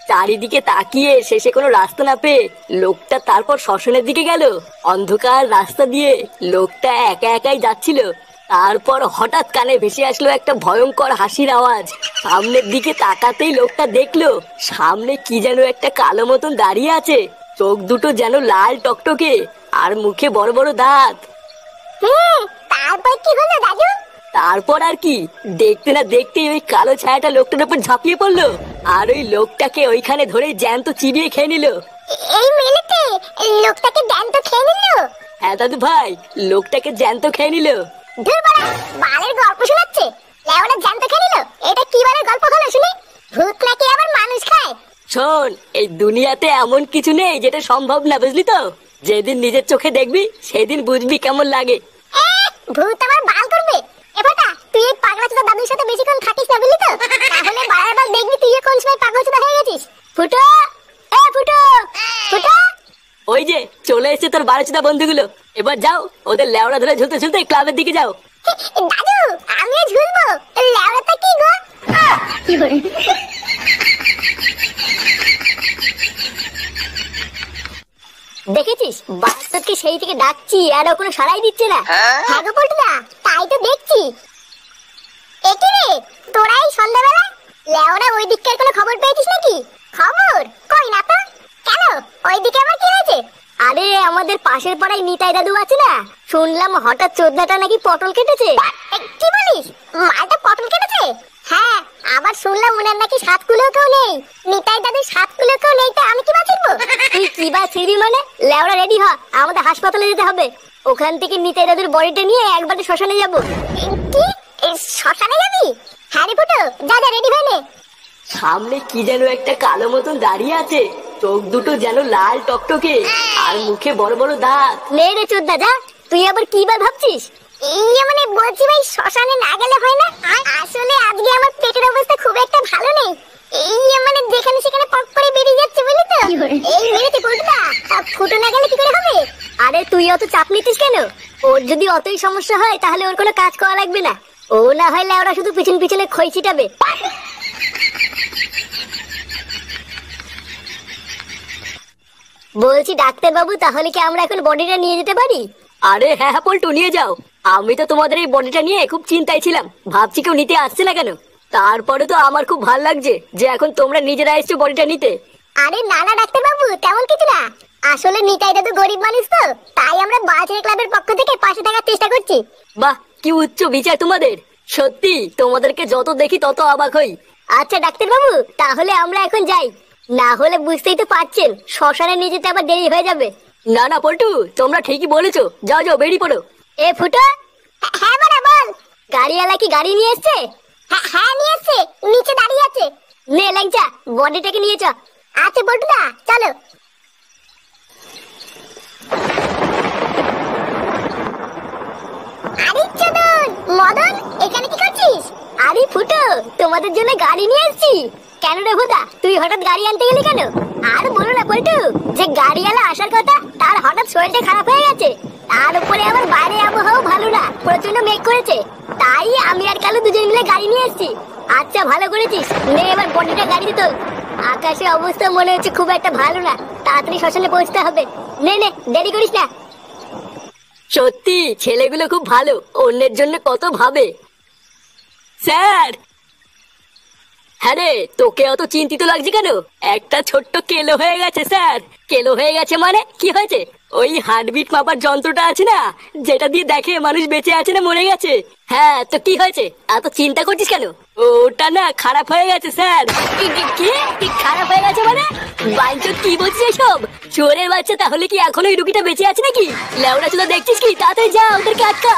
চারিদিকে তাকিয়ে শেষে কোনো রাস্তা না পেয়ে লোকটা তারপর শ্মশানের দিকে গেল। অন্ধকার রাস্তা দিয়ে লোকটা একা একাই যাচ্ছিল। তারপর হঠাৎ কানে ভেসে আসলো একটা ভয়ঙ্কর হাসির আওয়াজ। সামনের দিকে তাকাতেই লোকটা দেখলো সামনে কি যেন একটা কালো মতন দাঁড়িয়ে আছে। চোখ দুটো যেন লাল টকটকে, আর মুখে বড় বড় দাঁত। তারপর কি হলো দাদু? তারপর আর কি, দেখতে না দেখতে ওই কালো ছায়াটা লোকটার উপর ঝাঁপিয়ে পড়লো, আর ওই লোকটাকে ওইখানে ধরে জ্যান্ত চিবিয়ে খেয়ে নিল। এই মেলেতে লোকটাকে জ্যান্ত খেয়ে নিল? হ্যাঁ দাদু ভাই, লোকটাকে জ্যান্ত খেয়ে নিল। ধুর বাড়া, বালের গল্প শোনাচ্ছে। লেওরা জ্যান্ত খেয়ে নিল? এটা কি বালের গল্প হলো শুনি? ভূত নাকি আবার মানুষ খায়? শোন, এই দুনিয়াতে এমন কিছু নেই যেটা সম্ভব না, বুঝলি তো? যেদিন নিজের চোখে দেখবি সেদিন বুঝবি কেমন লাগে। ভূত আমার বাল করবে? এবারটা তুই এই পাগলা চোদা দাদুর সাথে বেশিক্ষণ থাকিস না, বুঝলি তো? তাহলে বারবার দেখবি তুই কোন সময় পাগল চোদা হয়ে গেছিস। ফুটো, ফুটো, ফুটো। ওই যে চলে এসেছে তোর বারোচোদা বন্ধুগুলো। এবার যাও, ওদের লেওড়া ধরে ঝুলতে ঝুলতে ক্লাবের দিকে যাও। দাদু, আমিও ঝুলবো? লেওড়াটা কি গো? কি করে? দেখেছিস বাস্তবকে সেই থেকে ডাকছি আর ও কোনো সাড়াই দিচ্ছে না। হ্যাঁ গো পল্টুদা, তাই তো দেখছি। একে রে, তোরা এই সন্ধ্যাবেলা লেওরা ওই দিককার কোনো খবর পেয়েছিস নাকি? খবর কই না তো। কেন, ওইদিকে আবার কি হয়েছে? আরে আমাদের পাশের পাড়ায় নিতাই দাদু আছে না, শুনলাম হঠাৎ চোদ্দাটা নাকি পটল কেটেছে। কি বলিস? মালটা পটল কেটেছে? হ্যাঁ, আবার শুনলাম ওনার নাকি 7 কুলোও কেউ নেই। নিতাই দাদুর 7 কুলোও কেউ নেই, তো আমি কি বাঁচিবো? তুই কি বা ছিড়বি মানে? লেওরা রেডি হ, আমাদের হাসপাতালে যেতে হবে। ওখান থেকে নিতাই দাদুর বডিটা নিয়ে একবারে শ্মশানে যাব। কি? শ্মশানে যাবি? হ্যাঁ রে ফুটো, যা যা রেডি হয়ে নে। সামনে কি যেন একটা কালো মতন দাঁড়িয়ে আছে, চোখ দুটো যেন লাল টকটকে, আর মুখে বড় বড় দাঁত। নে রে চোদ্দা, যা। তুই আবার কি বার ভাবছিস? মানে বলছি ভাই, শ্মশানে না গেলে হয় না? আসলে আজকে আমার পেটের অবস্থা খুব একটা ভালো নেই। মানে যেখানে সেখানে পক করে বেরিয়ে যাচ্ছে, বুঝলি তো? এই মেরেছে পল্টুদা, ফুটো না গেলে কি করে হবে? আরে তুই অত চাপ নিতিস কেন? ওর যদি অতই সমস্যা হয় তাহলে ওর কোনো কাজ করা লাগবে না। ও না হলে ওরা শুধু পিছন পিছনে খই ছিটাবে। বলছি ডাক্তার বাবু, তাহলে কি আমরা এখন বডিটা নিয়ে যেতে পারি? আরে হ্যাঁ হ্যাঁ পল্টু, নিয়ে যাও। আমি তো তোমাদের এই বডিটা নিয়ে খুব চিন্তায় ছিলাম, ভাবছি কেউ নিতে আসছে না কেন। তারপরে তো আমার খুব ভালো লাগছে যে এখন তোমরা নিজেরা এসছো বডিটা নিতে। আরে না না ডাক্তার বাবু, তেমন কিছু না। আসলে নিতাই দাদু গরিব মানুষ তো, তাই আমরা বাজার ক্লাবের পক্ষ থেকে পাশে থাকার চেষ্টা করছি। বাহ, কি উচ্চ বিচার তোমাদের! সত্যি তোমাদেরকে যত দেখি তত অবাক হই। আচ্ছা ডাক্তার বাবু, তাহলে আমরা এখন যাই। না হলে বুঝতেই তো পারছেন, শ্মশানে নিয়ে যেতে আবার দেরি হয়ে যাবে। না না পল্টু, তোমরা ঠিকই বলেছো, যাও যাও বেরিয়ে পড়ো। এ ফুটো। হ্যাঁ বড়া বল। গাড়িওয়ালা কি গাড়ি নিয়ে এসছে? হ্যাঁ নিয়ে এসছে, নিচে দাঁড়িয়ে আছে। নে ল্যাংচা, বডিটাকে নিয়ে চ। আচ্ছা বটুদা, চলো। আরে চোদন মদন, এখানে কি করছিস? আরে ফুটো, তোমাদের জন্য গাড়ি নিয়ে এসেছি। কেন রে ভোদা, তুই হঠাৎ গাড়ি আনতে গেলি কেন? আর বলো না পল্টু, যে গাড়িওয়ালা আসার কথা তার হঠাৎ শরীরটা খারাপ হয়ে গেছে। তার উপরে আবার বাইরে আবহাওয়া ভালো না, প্রচন্ড মেঘ করেছে। তাই আমি আর কালু দুজন মিলে গাড়ি নিয়ে এসেছি। আচ্ছা ভালো করেছিস, নে এবার বডিটা গাড়িতে তোল। আকাশে অবস্থা মনে হচ্ছে খুব একটা ভালো না, তাড়াতাড়ি শ্মশানে পৌঁছতে হবে। নে নে, দেরি করিস না। সত্যি ছেলেগুলো খুব ভালো, অন্যের জন্য কত ভাবে। স্যার! হ্যাঁ রে, তোকে অত চিন্তিত লাগছে কেন? একটা ছোট্ট কেলো হয়ে গেছে স্যার। কেলো হয়ে গেছে মানে কি হয়েছে? ওই হার্টবিট মাপার যন্ত্রটা আছে না, যেটা দিয়ে দেখে মানুষ বেঁচে আছে না মরে গেছে। হ্যাঁ তো কি হয়েছে, এত চিন্তা করছিস কেন? ওটা না খারাপ হয়ে গেছে স্যার। কি খারাপ হয়ে গেছে মানে? বাইঞ্চোদ কি বলছিস এসব? চোরের বাচ্চা, তাহলে কি এখন ওই রুগীটা বেঁচে আছে নাকি? লেওড়া চুলো দেখছিস কি? তাড়াতাড়ি যা, ওদেরকে আটকা।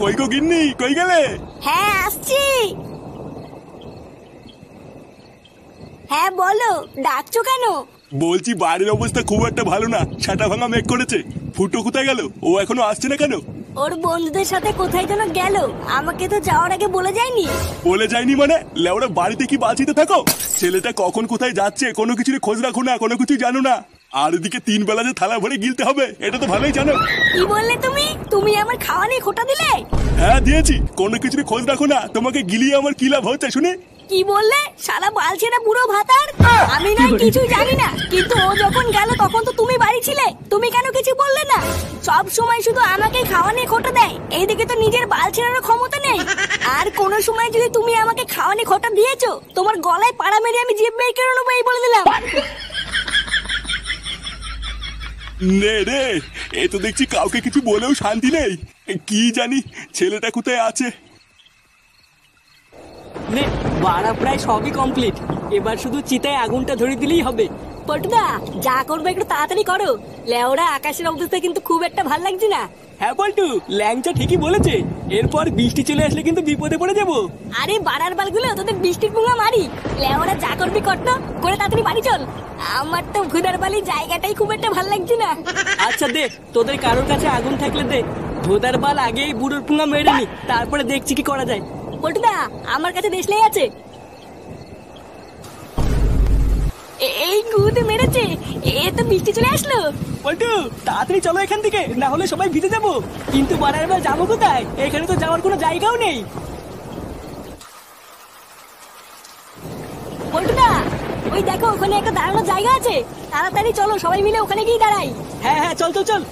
কই গো গিন্নি, কই গেলে? হ্যাঁ আসছি। হ্যাঁ বলো, ডাকছো কেন? বলছি বাড়ির অবস্থা খুব একটা ভালো না, ছাটা ভাঙা মেঘ করেছে। ফুটো কোথায় গেল? ও এখনো আসছে না কেন? ওর বন্ধুদের সাথে কোথায় যেন গেল, আমাকে তো যাওয়ার আগে বলে যায়নি। বলে যায়নি মানে? লেওরা বাড়িতে কি বাঁচিতে থাকো? ছেলেটা কখন কোথায় যাচ্ছে কোনো কিছুর খোঁজ রাখো না, কোনো কিছু জানো না। আর এদিকে 3 বেলা যে থালা ভরে গিলতে হবে এটা তো ভালোই জানো। কি বললে তুমি? তুমি আমার খাওয়া নিয়ে খোটা দিলে? হ্যাঁ দিয়েছি, কোনো কিছুর খোঁজ রাখো না, তোমাকে গিলিয়ে আমার কি লাভ হচ্ছে শুনে? কি বললে? শালা বালছেনা বুড়ো ভাতার। আমি না কিছু জানি না, কিন্তু ও যখন গেল তখন তো তুমি বাড়ি ছিলে, তুমি কেন কিছু বললে না? সব সময় শুধু আমাকে খাওয়া নিয়ে খোটা দেয়, এইদিকে তো নিজের বালছেনারও ক্ষমতা নেই। আর কোন সময় যদি তুমি আমাকে খাওয়া নিয়ে খোটা দিয়েছো, তোমার গলায় পাড়া মেরে আমি জিভ বের করে নেবো, এই বলে দিলাম। নে রে, এ তো দেখছি কাউকে কিছু বলেও শান্তি নেই। কি জানি ছেলেটা কোথায় আছে। নে, বাড়া প্রায় সবই কমপ্লিট, এবার শুধু চিতায় আগুনটা ধরে দিলেই হবে। পটুদা, যা করবে একটু তাড়াতাড়ি করো। লেওরা আকাশের অবস্থা কিন্তু খুব একটা ভাল লাগছে না। হ্যাঁ পল্টু, ল্যাংচা ঠিকই বলেছে, এরপর বৃষ্টি চলে আসলে কিন্তু বিপদে পড়ে যাবো। আরে বাড়ার বালগুলো, তোদের বৃষ্টির পুঙ্গা মারি। লেওরা যা করবি করতো, করে তাড়াতাড়ি বাড়ি চল। আমার তো ভুদার বালি জায়গাটাই খুব একটা ভাল লাগছে না। আচ্ছা দে, তোদের কারোর কাছে আগুন থাকলে দে, ধোদার বাল আগেই বুড়োর পুঙ্গা মেরে নি, তারপরে দেখছি কি করা যায়। পটুদা, আমার কাছে দেশলাই আছে। এই গুদ মেরেছে, এ তো বৃষ্টি চলে আসলো। পল্টু, তাড়াতাড়ি চলো এখান থেকে, না হলে সবাই ভিজে যাবো। কিন্তু বাড়ার বার যাবো কোথায়? এখানে তো যাওয়ার কোনো জায়গাও নেই। পটুদা, ওই দেখো ওখানে একটা দাঁড়ানোর জায়গা আছে, তাড়াতাড়ি চলো সবাই মিলে ওখানে গিয়ে দাঁড়াই। হ্যাঁ হ্যাঁ, চল চল চল।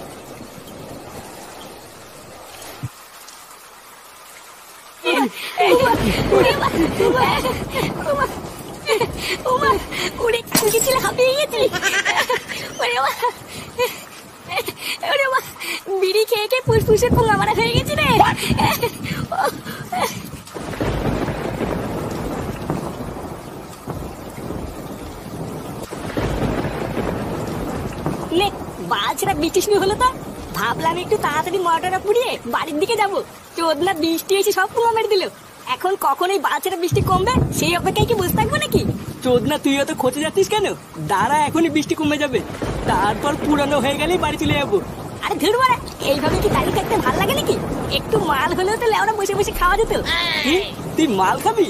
বিড়ি খেয়ে খেয়ে ফুসফুসে পোঙা মারা হয়ে গেছে রে। বালছেরা বৃষ্টি শুরু হলো তো, ভাবলাম একটু তাড়াতাড়ি মটরটা পুড়িয়ে বাড়ির দিকে যাবো। চোদনা বৃষ্টি এসে সব পোঙা মেরে দিল। এখন কখন এই বালছেরা বৃষ্টি কমবে সেই অপেক্ষায় কি বসে থাকবো নাকি? চোদনা, তুই অত খোঁজে যাচ্ছিস কেন? দাঁড়া, এখনই বৃষ্টি কমে যাবে, তারপর পুরানো হয়ে গেলেই বাড়ি চলে যাবো। আরে ধুর মারা, এইভাবে কি দাঁড়িয়ে থাকতে ভালো লাগে নাকি? একটু মাল হলেও তো লেওরা বসে বসে খাওয়া যেত। কি, তুই মাল খাবি?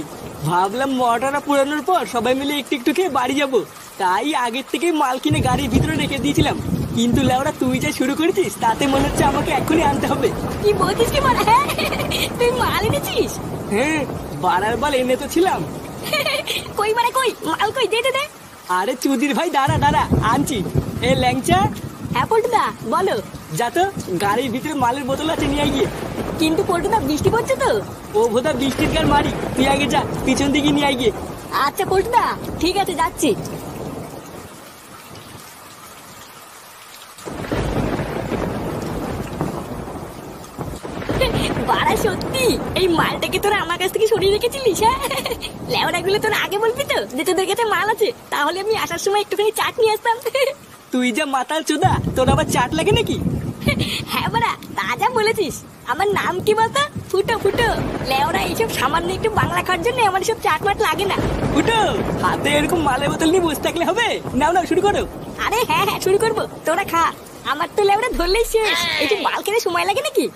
ভাবলাম মটরটা পুরানোর পর সবাই মিলে একটু একটু খেয়ে বাড়ি যাবো, তাই আগের থেকে মাল কিনে গাড়ির ভিতরে রেখে দিয়েছিলাম। কিন্তু লেওরা তুই যা শুরু করেছিস তাতে মনে হচ্ছে আমাকে এখনই আনতে হবে। কি বলছিস কি মারা? হ্যাঁ, তুই মাল এনেছিস? হ্যাঁ, বাড়ার বাল এনে তো ছিলাম। কই মারা, কই মাল, কই দে দে দে। আরে চুদির ভাই, দাঁড়া দাঁড়া, আনছি। এ ল্যাংচা। হ্যাঁ পল্টুদা, বলো। যা তো, গাড়ির ভিতরে মালের বোতল আছে, নিয়ে গিয়ে। কিন্তু পল্টুদা বৃষ্টি পড়ছে তো। ও ভোদা বৃষ্টির গান মারি, তুই আগে যা, পিছন দিকে নিয়ে গিয়ে। আচ্ছা পল্টুদা, ঠিক আছে, যাচ্ছি। বাড়া সত্যি এই মালটাকে তোরা আমার কাছ থেকে সরিয়ে রেখেছিলিস? হ্যাঁ, লেওড়া গুলো তোরা আগে বলবি তো যে তোদের কাছে মাল আছে, তাহলে আমি আসার সময় একটুখানি চাট নিয়ে আসতাম। তুই যা মাতাল চোদা, তোর আবার চাট লাগে নাকি? হ্যাঁ বাড়া, তা যা বলেছিস। আমার নাম কি বলতো? ফুটো ফুটো। লেওড়া এইসব সামান্য একটু বাংলা খাওয়ার জন্য আমার সব চাট মাট লাগে না। ফুটো, হাতে এরকম মালের বোতল নিয়ে বসে থাকলে হবে? নাও নাও, শুরু করো। আরে হ্যাঁ হ্যাঁ, শুরু করবো, তোরা খা। আমার তো লেওড়া ধরলেই শেষ, একটু মাল খেতে সময় লাগে নাকি?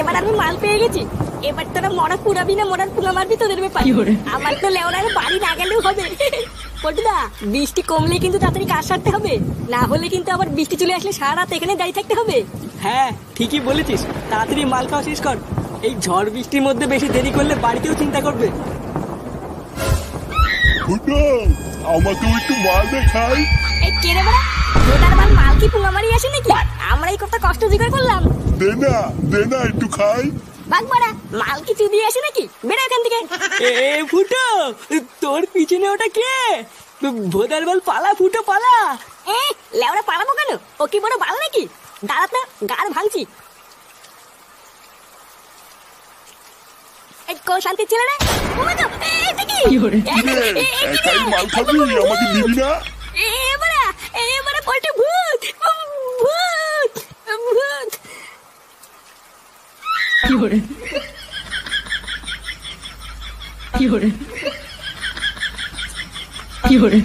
এবার আমি মাল পেয়ে গেছি। এবার তোরা মরা পুরাবি না মরার পুঙ্গা মারবি, তোদের ব্যাপার। আমার তো লেওড়ার বাড়ি না গেলেও হবে। পটুদা, বৃষ্টি কমলে কিন্তু তাড়াতাড়ি কাজ সারতে হবে, না হলে কিন্তু আবার বৃষ্টি চলে আসলে সারা রাত এখানে দাঁড়িয়ে থাকতে হবে। হ্যাঁ ঠিকই বলেছিস, তাড়াতাড়ি মাল খাওয়া শেষ কর, এই ঝড় বৃষ্টির মধ্যে বেশি দেরি করলে বাড়িতেও চিন্তা করবে। আমাকেও একটু মাল দেখাই। এই কে রে বড়া? ওটার মাল মাল কি পুঙ্গা মারি আসে নাকি? আমরাই কত কষ্ট জোগাড় করলাম। দে না একটু খাই। বাঘ বড়া, মাল কি চুদিয়ে আসে নাকি? বেরো এখান থেকে। এ ফুটো, তোর পিছনে ওটা কে? ভোদার বল, পালা ফুটো পালা। এ লেওড়া, পালাবো কেন? ও কি বড় বাল নাকি? দাঁড়াত না, গাড় ভাঙছি। কোন শান্তি ছিল রে? একাই মাল খাবি, আমাকে দিবি না? এবারে পল্টু ভূত ভূত ভূত। কি hore